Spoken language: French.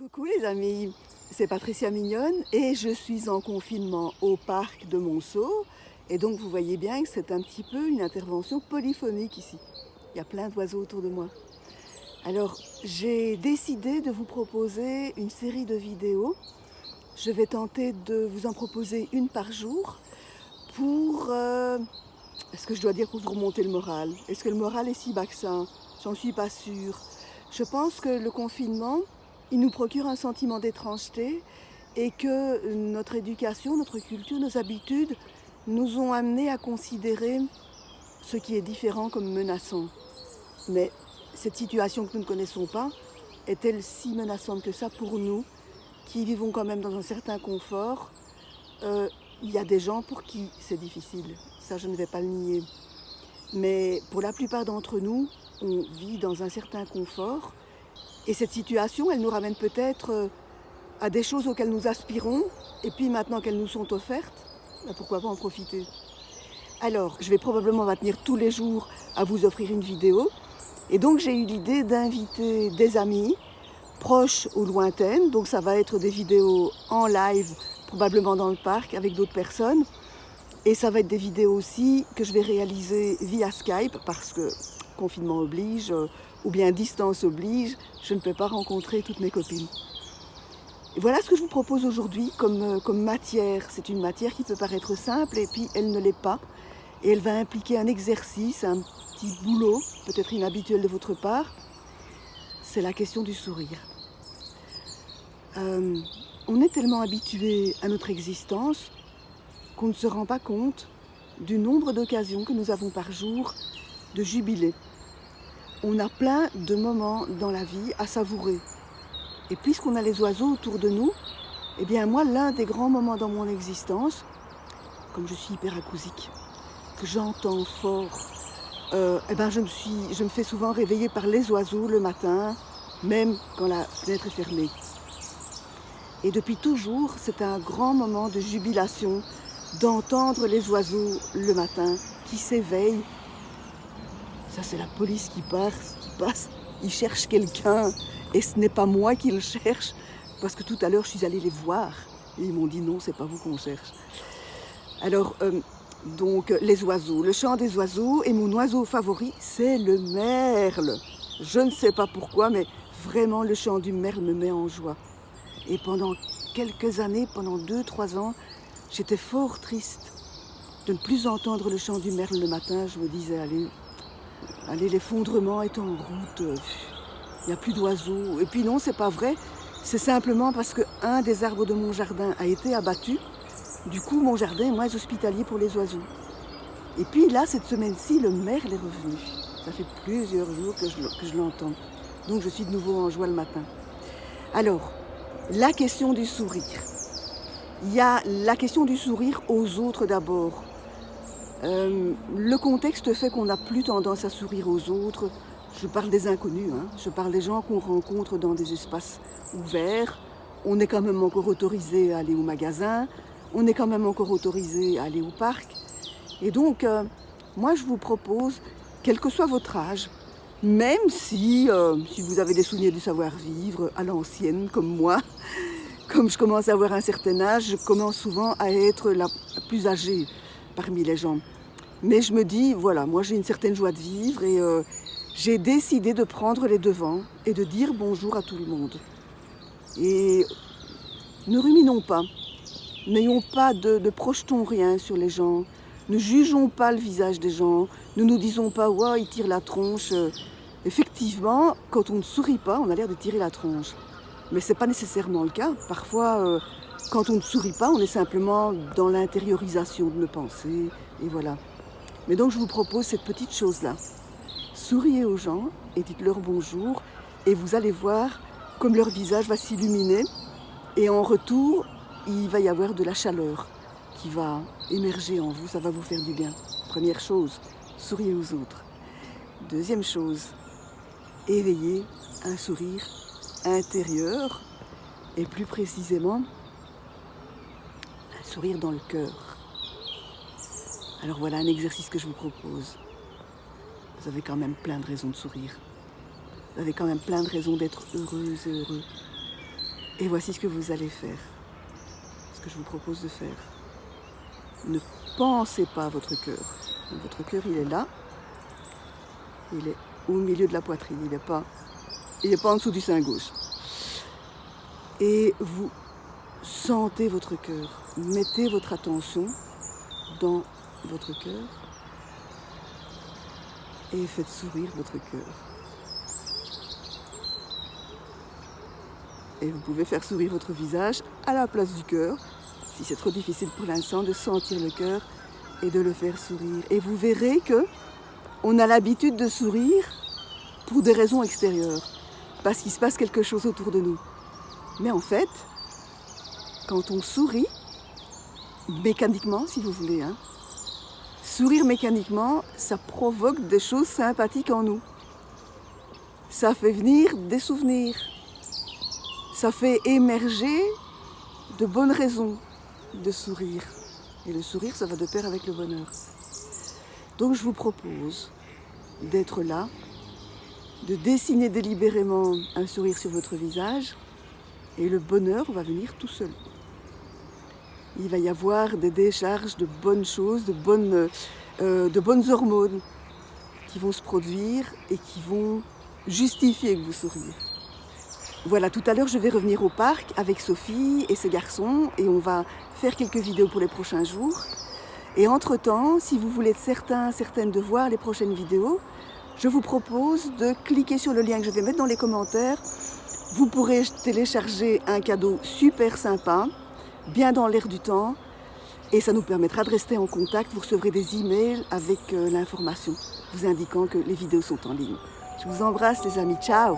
Coucou les amis, c'est Patricia Mignonne et je suis en confinement au parc de Monceau. Et donc vous voyez bien que c'est un petit peu une intervention polyphonique ici. Il y a plein d'oiseaux autour de moi. Alors j'ai décidé de vous proposer une série de vidéos. Je vais tenter de vous en proposer une par jour pour... Est-ce que je dois dire pour vous remonter le moral? Est-ce que le moral est si bas que ça? J'en suis pas sûre. Je pense que le confinement, il nous procure un sentiment d'étrangeté et que notre éducation, notre culture, nos habitudes nous ont amenés à considérer ce qui est différent comme menaçant. Mais cette situation que nous ne connaissons pas est-elle si menaçante que ça pour nous qui vivons quand même dans un certain confort? Il y a des gens pour qui c'est difficile, ça je ne vais pas le nier. Mais pour la plupart d'entre nous, on vit dans un certain confort. Et cette situation, elle nous ramène peut-être à des choses auxquelles nous aspirons. Et puis maintenant qu'elles nous sont offertes, pourquoi pas en profiter? Alors, je vais probablement maintenir tous les jours à vous offrir une vidéo. Et donc j'ai eu l'idée d'inviter des amis, proches ou lointaines. Donc ça va être des vidéos en live, probablement dans le parc, avec d'autres personnes. Et ça va être des vidéos aussi que je vais réaliser via Skype, parce que confinement oblige, ou bien distance oblige, je ne peux pas rencontrer toutes mes copines. Et voilà ce que je vous propose aujourd'hui comme matière. C'est une matière qui peut paraître simple et puis elle ne l'est pas. Et elle va impliquer un exercice, un petit boulot, peut-être inhabituel de votre part. C'est la question du sourire. On est tellement habitué à notre existence qu'on ne se rend pas compte du nombre d'occasions que nous avons par jour de jubiler. On a plein de moments dans la vie à savourer. Et puisqu'on a les oiseaux autour de nous, eh bien moi, l'un des grands moments dans mon existence, comme je suis hyperacousique, que j'entends fort, je me fais souvent réveiller par les oiseaux le matin, même quand la fenêtre est fermée. Et depuis toujours, c'est un grand moment de jubilation d'entendre les oiseaux le matin qui s'éveillent. Ça, c'est la police qui passe, ils cherchent quelqu'un et ce n'est pas moi qui le cherche parce que tout à l'heure, je suis allée les voir et ils m'ont dit non, c'est pas vous qu'on cherche. Alors, donc, les oiseaux, le chant des oiseaux et mon oiseau favori, c'est le merle. Je ne sais pas pourquoi, mais vraiment, le chant du merle me met en joie. Et pendant quelques années, pendant 2-3 ans, j'étais fort triste de ne plus entendre le chant du merle le matin. Je me disais, allez, l'effondrement est en route, il n'y a plus d'oiseaux. Et puis non, c'est pas vrai, c'est simplement parce qu'un des arbres de mon jardin a été abattu. Du coup, mon jardin est moins hospitalier pour les oiseaux. Et puis là, cette semaine-ci, le merle est revenu. Ça fait plusieurs jours que je l'entends. Donc je suis de nouveau en joie le matin. Alors, la question du sourire. Il y a la question du sourire aux autres d'abord. Le contexte fait qu'on n'a plus tendance à sourire aux autres. Je parle des inconnus, je parle des gens qu'on rencontre dans des espaces ouverts. On est quand même encore autorisé à aller au magasin, on est quand même encore autorisé à aller au parc. Et donc, moi je vous propose, quel que soit votre âge, même si vous avez des souvenirs du savoir-vivre à l'ancienne comme moi, comme je commence à avoir un certain âge, je commence souvent à être la plus âgée parmi les gens. Mais je me dis, voilà, moi j'ai une certaine joie de vivre et j'ai décidé de prendre les devants et de dire bonjour à tout le monde. Et ne ruminons pas, n'ayons pas ne projetons rien sur les gens, ne jugeons pas le visage des gens, ne nous disons pas, ouais, il tire la tronche. Effectivement, quand on ne sourit pas, on a l'air de tirer la tronche. Mais ce n'est pas nécessairement le cas. Parfois, quand on ne sourit pas, on est simplement dans l'intériorisation de nos pensées, et voilà. Mais donc je vous propose cette petite chose-là. Souriez aux gens et dites-leur bonjour, et vous allez voir comme leur visage va s'illuminer, et en retour, il va y avoir de la chaleur qui va émerger en vous, ça va vous faire du bien. Première chose, souriez aux autres. Deuxième chose, éveillez un sourire intérieur, et plus précisément, un sourire dans le cœur. Alors voilà un exercice que je vous propose. Vous avez quand même plein de raisons de sourire. Vous avez quand même plein de raisons d'être heureuse et heureux. Et voici ce que vous allez faire, ce que je vous propose de faire. Ne pensez pas à votre cœur. Votre cœur, il est là. Il est au milieu de la poitrine. Il n'est pas en dessous du sein gauche. Et vous sentez votre cœur. Mettez votre attention dans votre cœur et faites sourire votre cœur. Et vous pouvez faire sourire votre visage à la place du cœur, si c'est trop difficile pour l'instant de sentir le cœur et de le faire sourire. Et vous verrez que on a l'habitude de sourire pour des raisons extérieures, parce qu'il se passe quelque chose autour de nous. Mais en fait, quand on sourit, mécaniquement si vous voulez, sourire mécaniquement, ça provoque des choses sympathiques en nous. Ça fait venir des souvenirs. Ça fait émerger de bonnes raisons de sourire. Et le sourire, ça va de pair avec le bonheur. Donc je vous propose d'être là, de dessiner délibérément un sourire sur votre visage, et le bonheur va venir tout seul. Il va y avoir des décharges de bonnes choses, de bonnes hormones qui vont se produire et qui vont justifier que vous souriez. Voilà, tout à l'heure, je vais revenir au parc avec Sophie et ses garçons et on va faire quelques vidéos pour les prochains jours. Et entre-temps, si vous voulez être certaines de voir les prochaines vidéos, je vous propose de cliquer sur le lien que je vais mettre dans les commentaires. Vous pourrez télécharger un cadeau super sympa, bien dans l'air du temps, et ça nous permettra de rester en contact. Vous recevrez des emails avec l'information vous indiquant que les vidéos sont en ligne. Je vous embrasse les amis, ciao!